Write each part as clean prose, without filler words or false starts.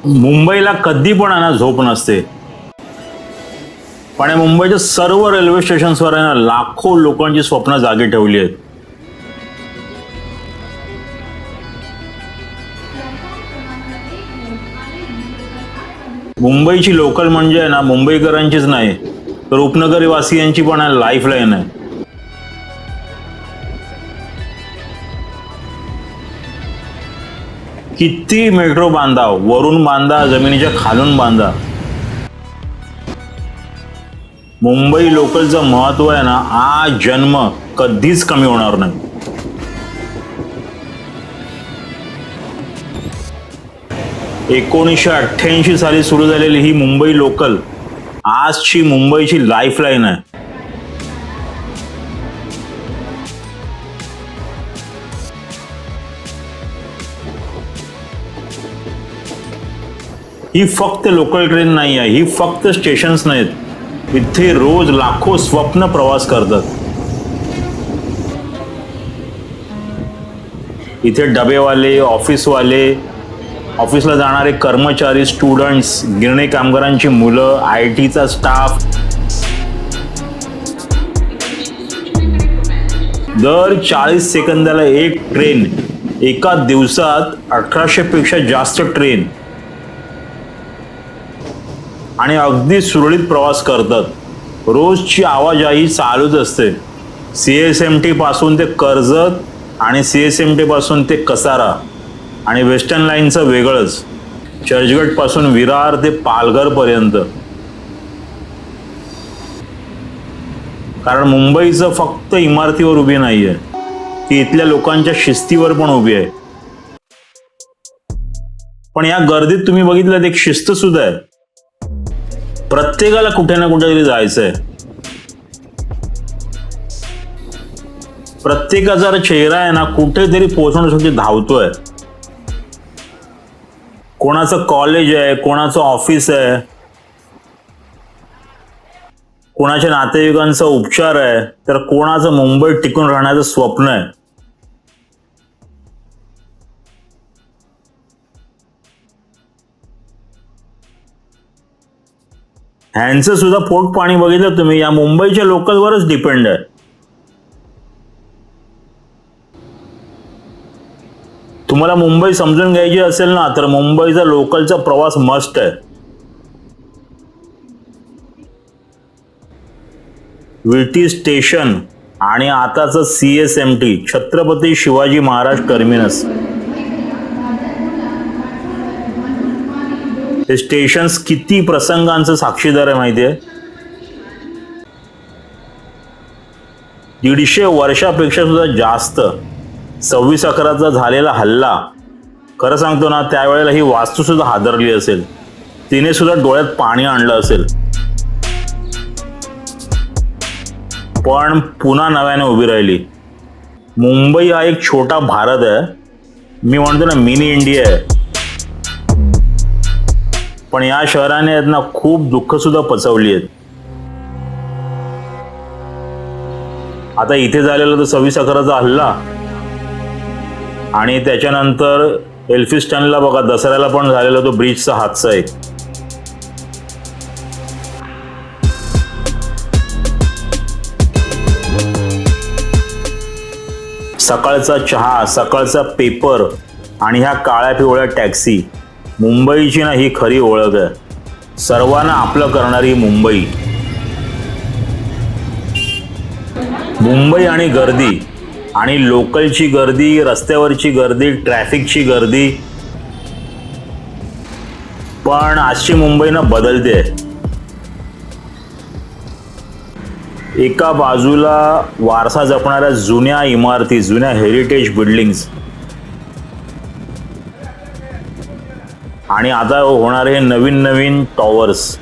मुंबईला कधी पण आहे ना झोप नसते, पण मुंबईच्या सर्व रेल्वे स्टेशन्सवर आहे ना लाखो लोकांची स्वप्न जागी ठेवली आहेत. मुंबईची लोकल म्हणजे आहे ना मुंबईकरांचीच नाही तर उपनगरी वासियांची पण लाईफलाईन आहे. किती मेट्रो बांधा, वरून बांधा, जमिनीच्या खालून बांधा, मुंबई लोकलचं महत्व आहे ना आज जन्म कधीच कमी होणार नाही. एकोणीसशे साली सुरू झालेली ही मुंबई लोकल आजची मुंबईची लाईफलाईन आहे. ही फक्त लोकल ट्रेन नाही आहे, ही फक्त स्टेशन्स नाहीत, इथे रोज लाखो स्वप्न प्रवास करतात. इथे डबेवाले, ऑफिसवाले, ऑफिसला जाणारे कर्मचारी, स्टुडंट्स, गिरणी कामगारांची मुलं, IT चा स्टाफ, दर 40 सेकंदाला एक ट्रेन, एका दिवसात 1800 पेक्षा जास्त ट्रेन आणि अगदी सुरळीत प्रवास करतात. रोजची आवाजाही चालूच असते. CSMT पासून ते कर्जत आणि CSMT पासून ते कसारा आणि वेस्टर्न लाईनचं वेगळंच, चर्चगेट पासून विरार ते पालघर पर्यंत. कारण मुंबईचं फक्त इमारतीवर उभी नाहीये, ती इथल्या लोकांच्या शिस्तीवर पण उभी आहे. पण या गर्दीत तुम्ही बघितलं एक शिस्त सुद्धा आहे. प्रत्येकाला कुठे ना कुठेतरी जायचंय. प्रत्येकाचा चेहरा आहे ना कुठेतरी पोहोचण्यासाठी धावतोय. कोणाचं कॉलेज आहे, कोणाचं ऑफिस आहे, कोणाच्या नातेवाईकांचा उपचार आहे, तर कोणाचं मुंबईत टिकून राहण्याचं स्वप्न आहे. ह्यांचं सुद्धा पोट पाणी बघितलं तुम्ही या मुंबईच्या लोकलवरच डिपेंड आहे. तुम्हाला मुंबई समजून घ्यायची असेल ना तर मुंबईचा लोकलचा प्रवास मस्ट आहे. विटी स्टेशन आणि आताचं CSMT छत्रपती शिवाजी महाराज टर्मिनस, हे स्टेशन्स किती प्रसंगांचं साक्षीदार आहे माहितीये. 150 वर्षापेक्षा सुद्धा जास्त 26/11चा झालेला हल्ला, खरं सांगतो ना त्यावेळेला ही वास्तू सुद्धा हादरली असेल, तिने सुद्धा डोळ्यात पाणी आणलं असेल, पण पुन्हा नव्याने उभी राहिली. मुंबई हा एक छोटा भारत आहे, मी म्हणतो ना मिनी इंडिया आहे. पण या शहराने आहेत ना खूप दुःख सुद्धा पचवली आहेत. आता इथे झालेला तो 26/11चा हल्ला आणि त्याच्यानंतर एल्फिस्टनला बघा दसऱ्याला पण झालेला तो ब्रिजचा हादसा एक. सकाळचा चहा, सकाळचा पेपर आणि ह्या काळ्या पिवळ्या टॅक्सी, मुंबईची ना ही खरी ओळख आहे. सर्वांना आपलं करणारी मुंबई. मुंबई आणि गर्दी आणि लोकलची गर्दी, रस्त्यावरची गर्दी, ट्रॅफिकची गर्दी, पण आजची मुंबई ना बदलते. एका बाजूला वारसा जपणाऱ्या जुन्या इमारती, जुन्या हेरिटेज बिल्डिंग्स, आणि आता होणारे नवीन नवीन टॉवर्स.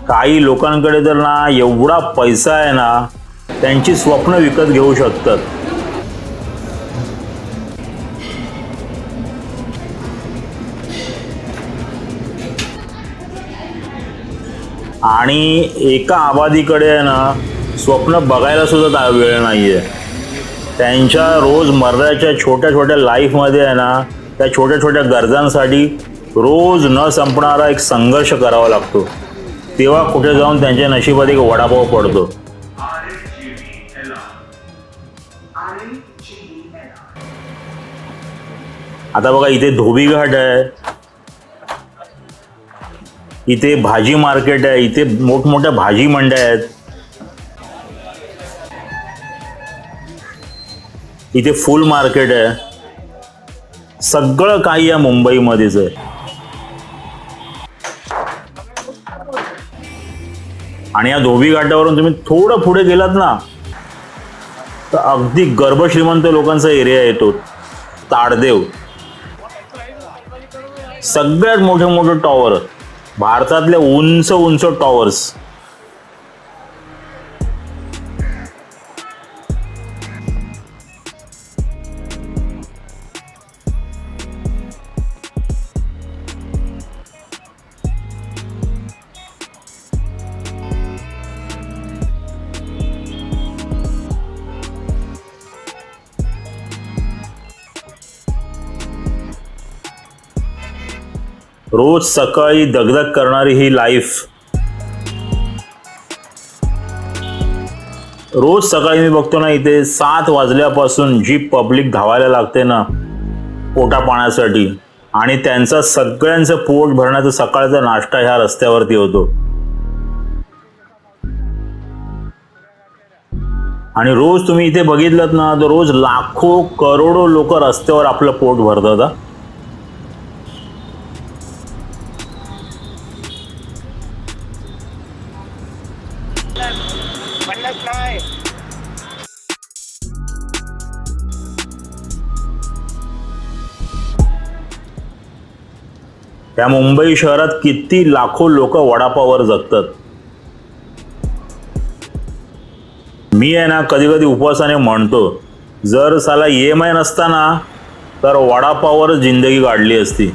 काही लोकांकडे तर ना एवढा पैसा आहे ना, त्यांची स्वप्न विकत घेऊ शकतात. आणि एका आबादीकडे आहे ना, स्वप्न बघायला सुद्धा वेळ नाहीये. त्यांच्या रोजमर्राच्या छोट्या छोट्या लाईफमध्ये आहे ना, त्या छोट्या छोट्या गरजांसाठी रोज न संपणारा एक संघर्ष करावा लागतो. तेव्हा कुठे जाऊन त्यांच्या नशिबात एक वडापाव पडतो. आता बघा, इथे धोबी घाट आहे, इथे भाजी मार्केट आहे, इथे मोठमोठ्या भाजी मंड्या आहेत, इथे फुल मार्केट आहे. सगळं काही या मुंबईमध्येच आहे. आणि या धोबी घाटावरून तुम्ही थोडं पुढे गेलात ना, तर अगदी गर्भश्रीमंत लोकांचा एरिया येतो, ताडदेव. सगळ्यात मोठे मोठे टॉवर, भारतातले उंच उंच टॉवर्स. रोज सकाळी दगदग करणारी ही लाईफ. रोज सकाळी मी बघतो ना, इथे 7 वाजल्यापासून जी पब्लिक धावायला लागते ना पोटा पाण्यासाठी, आणि त्यांचा सगळ्यांचं पोट भरण्याचा सकाळचा नाश्ता ह्या रस्त्यावरती होतो. आणि रोज तुम्ही इथे बघितलं ना, तर रोज लाखो करोडो लोक रस्त्यावर आपलं पोट भरतात. त्या मुंबई शहरात किती लाखो लोक वडापाववर जगतात. मी आहे ना, कधी कधी उपवासाने म्हणतो, जर साला EMI नसता ना, तर वडापाववर जिंदगी काढली असती.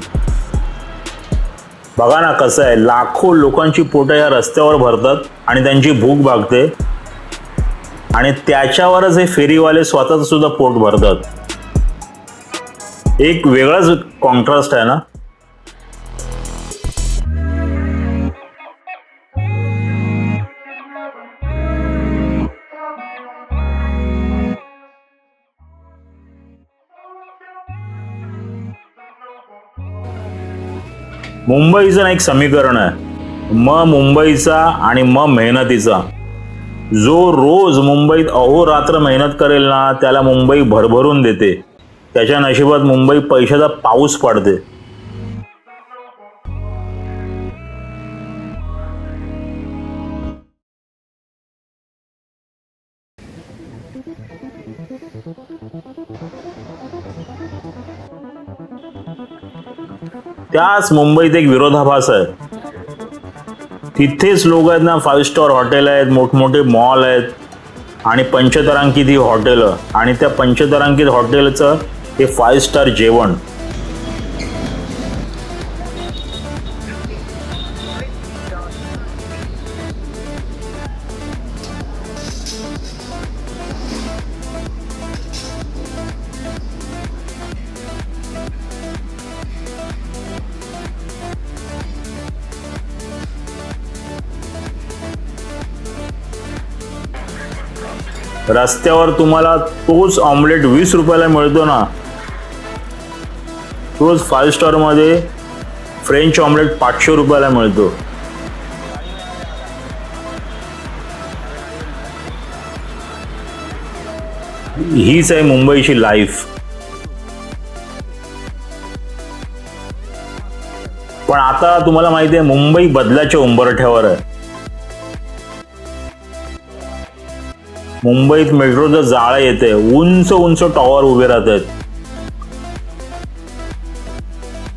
बघा ना कसं आहे, लाखो लोकांची पोटं या रस्त्यावर भरतात आणि त्यांची भूक भागते, आणि त्याच्यावरच हे फेरीवाले स्वतःच सुद्धा पोट भरतात. एक वेगळाच कॉन्ट्रास्ट आहे ना. मुंबईचं एक समीकरण आहे, मुंबईचा आणि मेहनतीचा. जो रोज मुंबईत अहोरात्र मेहनत करेल ना, त्याला मुंबई भरभरून देते. त्याच्या नशिबात मुंबई पैशाचा पाऊस पडते. त्याच मुंबईत एक विरोधाभास आहे. तिथेच लोक आहेत ना, 5 स्टार हॉटेल आहेत, मोठमोठे मॉल आहेत, आणि पंचतारांकित ही हॉटेलं, आणि त्या पंचतारांकित हॉटेलचं हे 5 स्टार जेवण. रस्त्यावर तुम्हाला तोच ऑमलेट 20 रुपयाला मिळतो ना, तोच 5 स्टार मध्ये फ्रेंच ऑमलेट 500 रुपयाला मिळतो. हीच आहे मुंबईची लाईफ. पण आता तुम्हाला माहिती आहे, मुंबई बदलाच्या उंबरठ्यावर आहे. मुंबईत मेट्रोचं जाळं येते, उंच उंच टॉवर उभे राहतात.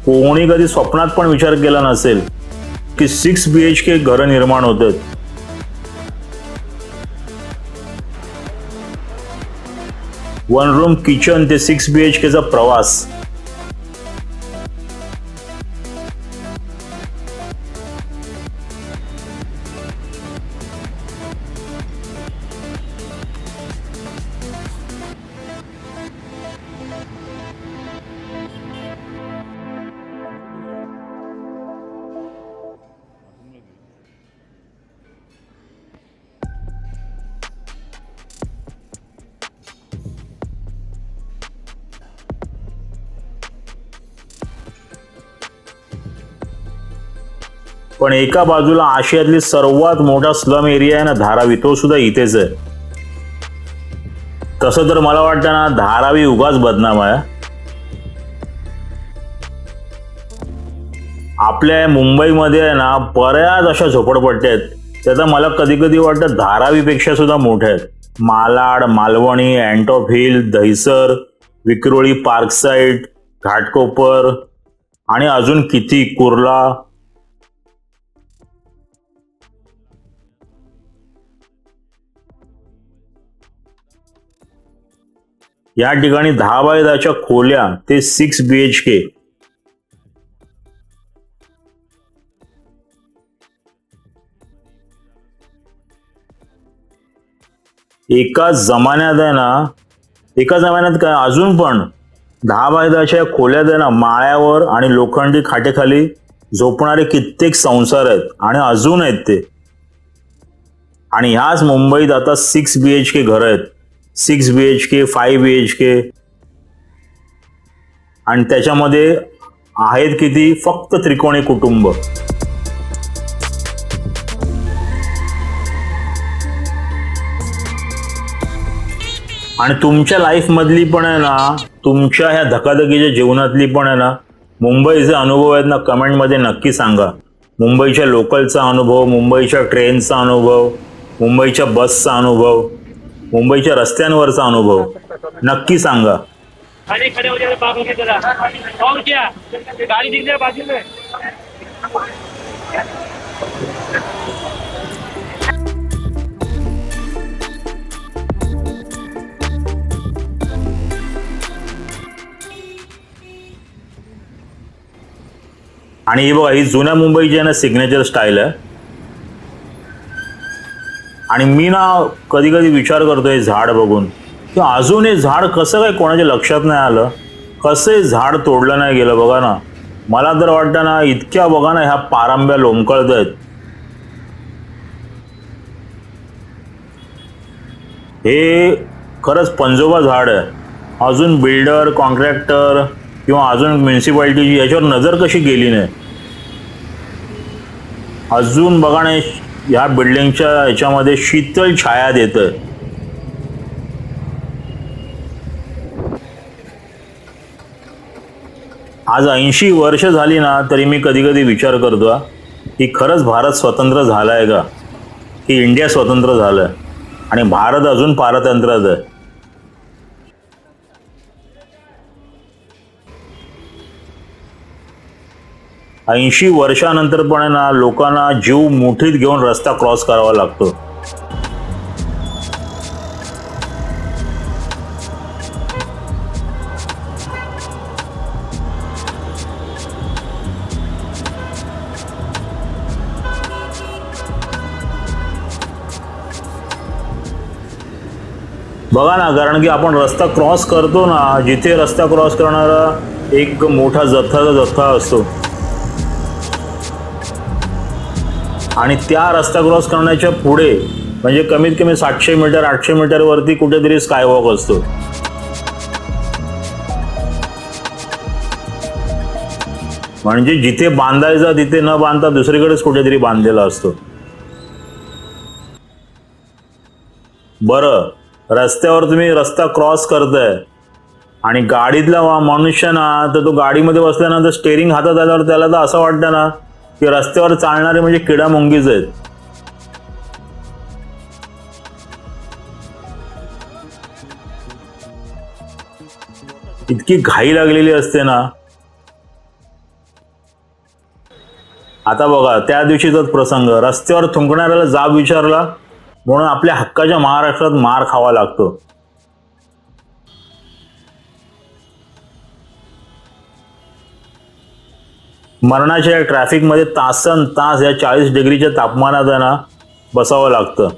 कोणी कधी स्वप्नात पण विचार केला नसेल की 6 BHK घरं निर्माण होतात. वन रूम किचन ते 6 BHKचा प्रवास. पण एका बाजूला आशियातली सर्वात मोठा स्लम एरिया आहे ना धारावी, तो सुद्धा इथेच आहे. तसं तर मला वाटतं ना धारावी उगाच बदनाम आहे. आपल्या मुंबईमध्ये आहे ना बऱ्याच अशा झोपडपट्ट्या आहेत, त्याचा मला कधी कधी वाटतं धारावीपेक्षा सुद्धा मोठ्या आहेत. मालाड, मालवणी, अँटॉप हिल, दहिसर, विक्रोळी, पार्कसाईड, घाटकोपर आणि अजून किती, कुर्ला. या ठिकाणी 10 बाय 10च्या खोल्या ते 6 BHK. एका जमान्यात आहे ना, एका जमान्यात काय अजून पण 10 बाय 10च्या खोल्यात आहे ना माळ्यावर आणि लोखंडी खाटेखाली झोपणारे कित्येक संसार आहेत आणि अजून आहेत ते. आणि ह्याच मुंबईत आता 6 BHK घरं आहेत. 6 BHK, 5 BHK आणि त्याच्यामध्ये आहेत किती, फक्त त्रिकोणी कुटुंब. आणि तुमच्या लाईफ मधली पण आहे ना, तुमच्या ह्या धकाधकीच्या जीवनातली पण आहे ना मुंबईचे अनुभव आहेत ना, कमेंटमध्ये नक्की सांगा. मुंबईच्या लोकलचा अनुभव, मुंबईच्या ट्रेनचा अनुभव, मुंबईच्या बसचा अनुभव, मुंबईच्या रस्त्यांवरचा अनुभव नक्की सांगा. आणि ही बघा, ही जुन्या मुंबईची आहे ना सिग्नेचर स्टाईल आहे. आणि मी ना कधी कधी विचार करतो हे झाड बघून की अजून हे झाड कसं काय कोणाच्या लक्षात नाही आलं, कसं हे झाड तोडलं नाही गेलं. बघा ना, मला तर वाटतं ना इतक्या बघा ना ह्या पारंब्या लोंबकळत आहेत. हे खरंच पंजोबा झाड आहे. अजून बिल्डर, कॉन्ट्रॅक्टर किंवा अजून म्युन्सिपाल्टीची याच्यावर नजर कशी गेली नाही. अजून बघा ना ह्या बिल्डिंगच्या ह्याच्यामध्ये शीतल छाया देतं. आज 80 वर्ष झाली ना तरी मी कधी कधी विचार करतो की खरंच भारत स्वतंत्र झालाय का, की इंडिया स्वतंत्र झालंय आणि भारत अजून पारतंत्र्यात आहे. ऐंशी वर्षानंतर पण आहे ना लोकांना जीव मुठीत घेऊन रस्ता क्रॉस करावा लागतो. बघा ना, कारण की आपण रस्ता क्रॉस करतो ना, जिथे रस्ता क्रॉस करणारा एक मोठा जत्था असतो आणि त्या रस्ता क्रॉस करण्याच्या पुढे म्हणजे कमीत कमी 700 मीटर 800 मीटर वरती कुठेतरी स्कायवॉक असतो. म्हणजे जिथे बांधायचा तिथे न बांधता दुसरीकडेच कुठेतरी बांधलेला असतो. बरं, रस्त्यावर तुम्ही रस्ता क्रॉस करताय आणि गाडीतला मनुष्य ना, तर तो गाडीमध्ये बसल्यानंतर स्टेअरिंग हातात आल्यावर त्याला तर असं वाटतं ना की रस्त्यावर चालणारे म्हणजे किडा मुंगीच आहेत. इतकी घाई लागलेली असते ना. आता बघा, त्या दिवशीचाच प्रसंग, रस्त्यावर थुंकणाऱ्याला जाब विचारला म्हणून आपल्या हक्काच्या महाराष्ट्रात मार खावा लागतो. मरणाच्या ट्रॅफिकमध्ये तासन तास या 40 डिग्रीच्या तापमानात आहे ना बसावं लागतं.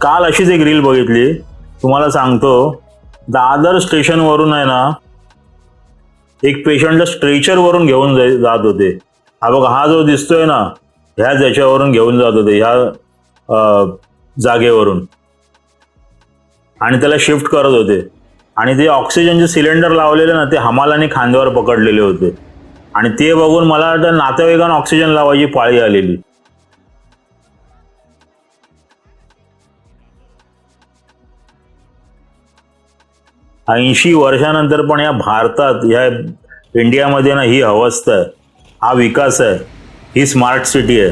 काल अशीच एक रील बघितली, तुम्हाला सांगतो. दादर स्टेशन वरून आहे ना एक पेशंटला स्ट्रेचर वरून घेऊन जात होते. हा बघा, हा जो दिसतोय ना ह्याच याच्यावरून घेऊन जात होते, ह्या जागेवरून, आणि त्याला शिफ्ट करत होते. आणि ते ऑक्सिजनचे सिलेंडर लावलेले ना ते हमालाने खांद्यावर पकडलेले होते. आणि ते बघून मला वाटतं नातेवाईकांना ऑक्सिजन लावायची पाळी आलेली. ऐंशी वर्षानंतर पण या भारतात, या इंडियामध्ये ना ही अवस्था आहे, हा विकास आहे, ही स्मार्ट सिटी आहे.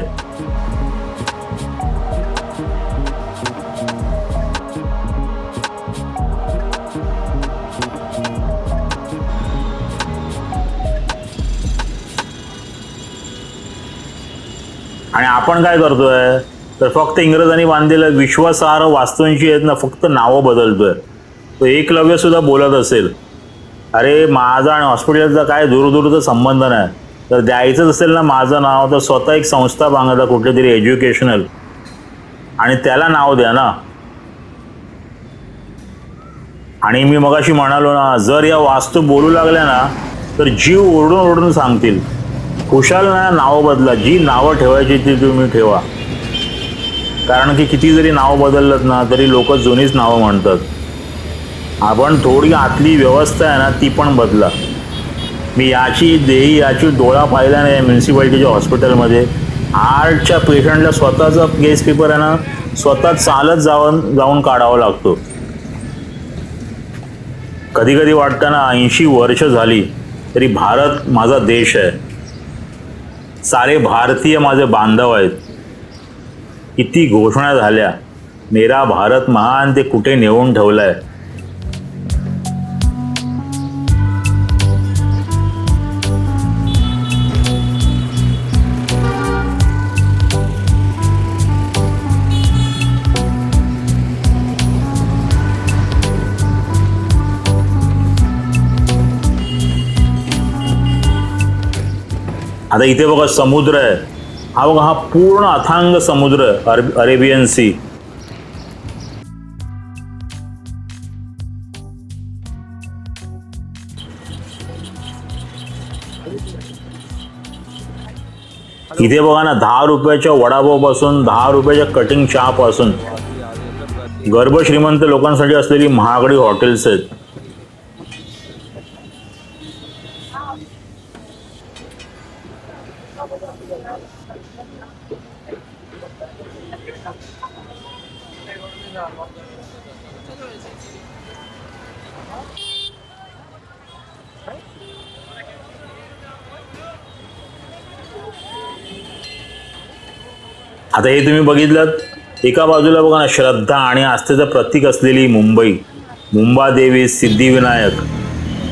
आणि आपण काय करतोय तर फक्त इंग्रजांनी बांधलेलं विश्वासार्ह वास्तूंची आहेत ना फक्त नावं बदलतोय. तो एकलव्य सुद्धा बोलत असेल, अरे माझा आणि हॉस्पिटलचा काय दूरदूरचा संबंध नाही, तर द्यायचंच असेल ना माझं नाव तर स्वतः एक संस्था बांधा कुठली तरी एज्युकेशनल, आणि त्याला नाव द्या ना. आणि मी मगाशी म्हणालो ना, जर या वास्तू बोलू लागल्या ना तर जीव ओरडून ओरडून सांगतील. खुशाल ना नावं बदला, जी नावं ठेवायची ती तुम्ही ठेवा. कारण की किती जरी नाव बदललं ना तरी लोक जुनीच नावं म्हणतात. आपण थोडी आतली व्यवस्था आहे ना ती पण बदला. मी याची डोळा पाहिला नाही म्युन्सिपाल्टीच्या हॉस्पिटलमध्ये. हार्टच्या पेशंटला स्वतःचा केस पेपर आहे ना स्वतः चालत जाऊन काढावा लागतो. कधी कधी वाटतं ना 80 वर्ष झाली तरी भारत माझा देश आहे, सारे भारतीय माझे बांधव आहेत. किती घोषणा झाल्या, मेरा भारत महान, ते कुठे नेऊन ठेवलाय. आता इथे बघा समुद्र आहे, हा बघा, हा पूर्ण अथांग समुद्र अरेबियन सी. इथे बघा ना 10 रुपयाच्या वडापाव पासून 10 रुपयाच्या कटिंग चहा पासून गर्भ श्रीमंत लोकांसाठी असलेली महागडी हॉटेल्स आहेत. आता हे तुम्ही बघितलं, एका बाजूला बघा ना श्रद्धा आणि आस्थेचं प्रतीक असलेली मुंबादेवी, सिद्धिविनायक,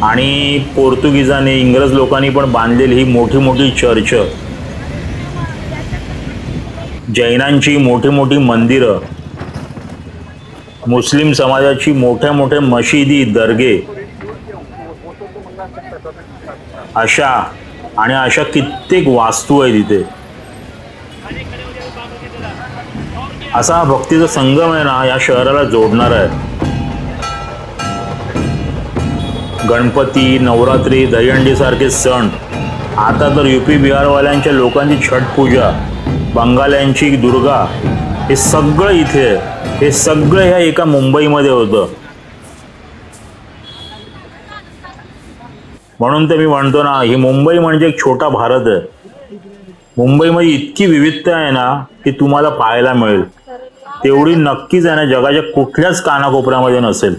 आणि पोर्तुगीजांनी, इंग्रज लोकांनी पण बांधलेली ही मोठी मोठी चर्च, जैनांची मोठी मोठी मंदिरं, मुस्लिम समाजाची मोठ्या मोठ्या मशिदी, दर्गे, अशा कित्येक वास्तू आहेत इथे. असा हा भक्तीचा संगम आहे ना या शहराला जोडणार आहे. गणपती, नवरात्री, दहीहंडी सारखे सण, आता तर UP बिहारवाल्यांच्या लोकांची छठ पूजा, बंगाल्यांची दुर्गा, हे सगळं इथे आहे. हे सगळं ह्या एका मुंबईमध्ये होतं. म्हणून तर मी म्हणतो ना, ही मुंबई म्हणजे एक छोटा भारत आहे. मुंबईमध्ये इतकी विविधता आहे ना की तुम्हाला पाहायला मिळेल. तेवढी नक्कीच आहे ना जगाच्या कुठल्याच कानाकोपऱ्यामध्ये नसेल.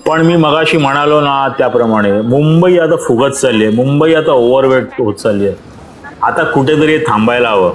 पण मी मगाशी म्हणालो ना त्याप्रमाणे मुंबई आता फुगत चालली आहे. मुंबई आता ओव्हरवेट होत चालली आहे. आता कुठेतरी थांबायला हवं.